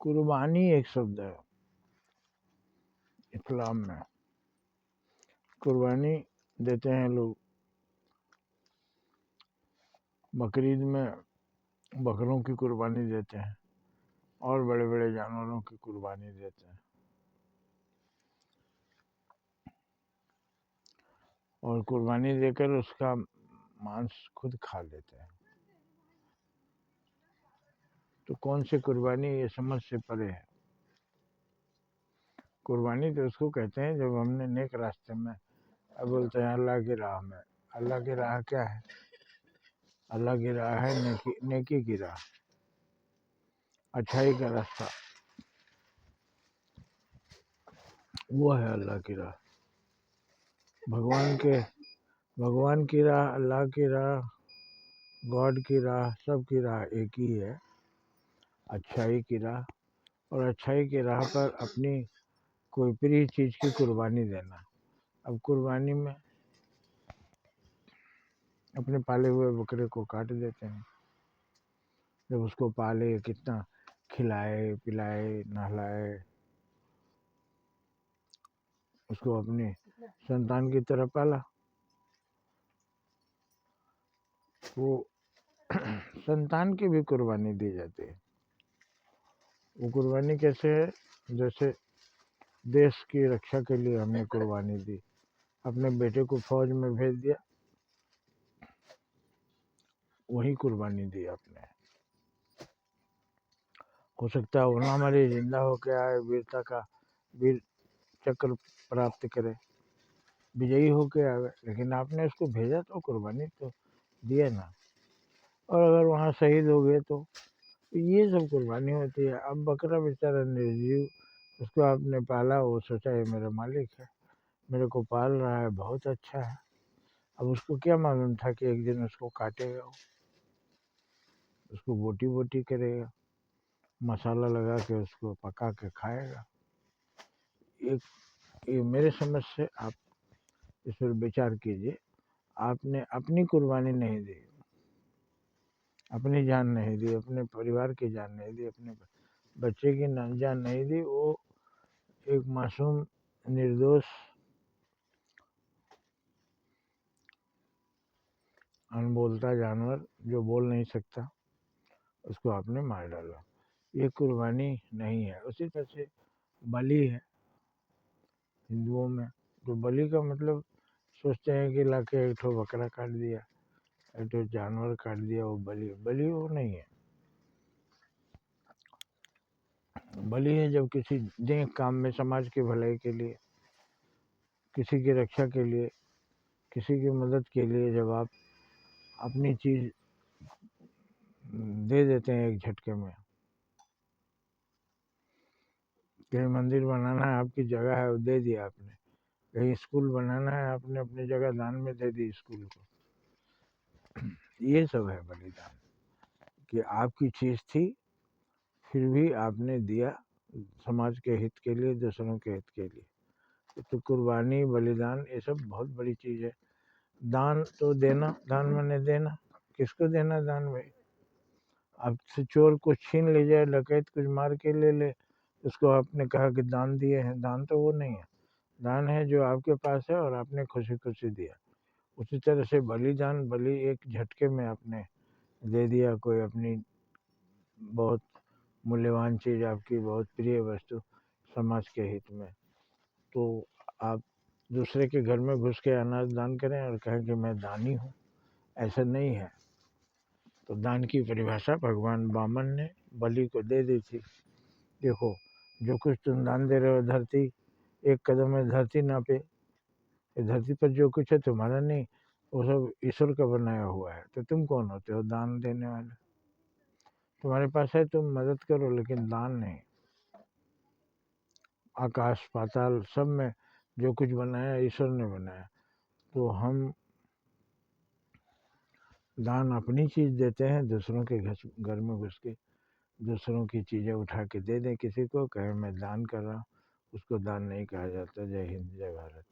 कुर्बानी एक शब्द है इस्लाम में। कुर्बानी देते हैं लोग। बकरीद में बकरों की कुर्बानी देते हैं और बड़े बड़े जानवरों की कुर्बानी देते हैं, और कुर्बानी देकर उसका मांस खुद खा लेते हैं। तो कौन सी कुर्बानी, ये समझ से परे है। कुर्बानी तो उसको कहते हैं जब हमने नेक रास्ते में, अब बोलते हैं अल्लाह की राह में। अल्लाह की राह क्या है? अल्लाह की राह है नेकी की राह, अच्छाई का रास्ता, वो है अल्लाह की राह। भगवान की राह, अल्लाह की राह, गॉड की राह, सब की राह एक ही है, अच्छाई की राह। और अच्छाई की राह पर अपनी कोई प्रिय चीज़ की कुर्बानी देना। अब कुर्बानी में अपने पाले हुए बकरे को काट देते हैं। जब उसको पाले, कितना खिलाए पिलाए नहलाए, उसको अपने संतान की तरह पाला, वो संतान की भी कुर्बानी दी जाती है। वो कुर्बानी कैसे है? जैसे देश की रक्षा के लिए हमने कुर्बानी दी, अपने बेटे को फौज में भेज दिया, वही कुर्बानी दी आपने। हो सकता है वो ना मरे, जिंदा होके आए, वीरता का वीर चक्र प्राप्त करे, विजयी होके आवे, लेकिन आपने उसको भेजा तो कुर्बानी तो दिया ना। और अगर वहाँ शहीद हो गए तो ये सब कुर्बानी होती है। अब बकरा बेचारा निर्जीव, उसको आपने पाला, वो सोचा ये मेरा मालिक है, मेरे को पाल रहा है, बहुत अच्छा है। अब उसको क्या मालूम था कि एक दिन उसको काटेगा, उसको बोटी बोटी करेगा, मसाला लगा के उसको पका के खाएगा। एक ये मेरे समझ से आप इस पर विचार कीजिए। आपने अपनी कुर्बानी नहीं दी, अपनी जान नहीं दी, अपने परिवार की जान नहीं दी, अपने बच्चे की जान नहीं दी। वो एक मासूम निर्दोष अनबोलता जानवर जो बोल नहीं सकता, उसको आपने मार डाला। ये कुर्बानी नहीं है। उसी तरह से बलि है हिंदुओं में। तो बलि का मतलब सोचते हैं कि लाके एक ठो बकरा काट दिया, एक ठो जानवर काट दिया, वो बलि। बलि वो नहीं है। बलि है जब किसी नेक काम में, समाज की भलाई के लिए, किसी की रक्षा के लिए, किसी की मदद के लिए, जब आप अपनी चीज़ दे देते हैं एक झटके में। कहीं मंदिर बनाना है, आपकी जगह है, वो दे दिया आपने। कहीं स्कूल बनाना है, आपने अपनी जगह दान में दे दी स्कूल को। ये सब है बलिदान, कि आपकी चीज़ थी, फिर भी आपने दिया समाज के हित के लिए, दूसरों के हित के लिए। तो कुर्बानी, बलिदान, ये सब बहुत बड़ी चीज़ है। दान तो देना, दान माने देना। किसको देना दान भाई? आपसे चोर कुछ छीन ले जाए, डकैत कुछ मार के ले ले, उसको आपने कहा कि दान दिए हैं। दान तो वो नहीं है। दान है जो आपके पास है और आपने खुशी खुशी दिया। उसी तरह से बलिदान, बलि एक झटके में आपने दे दिया कोई अपनी बहुत मूल्यवान चीज़, आपकी बहुत प्रिय वस्तु समाज के हित में। तो आप दूसरे के घर में घुस के अनाज दान करें और कहें कि मैं दानी हूँ, ऐसा नहीं है। तो दान की परिभाषा भगवान वामन ने बलि को दे दी थी। देखो, जो कुछ तुम दान दे रहे हो, धरती एक कदम में धरती नापे, ये धरती पर जो कुछ है तुम्हारा नहीं, वो सब ईश्वर का बनाया हुआ है। तो तुम कौन होते हो दान देने वाले? तुम्हारे पास है, तुम मदद करो, लेकिन दान नहीं। आकाश पाताल सब में जो कुछ बनाया ईश्वर ने बनाया। तो हम दान अपनी चीज़ देते हैं, दूसरों के घर में घुस के दूसरों की चीज़ें उठा के दे दें किसी को, कहे मैं दान कर रहा हूँ, उसको दान नहीं कहा जाता। जय हिंद, जय भारत।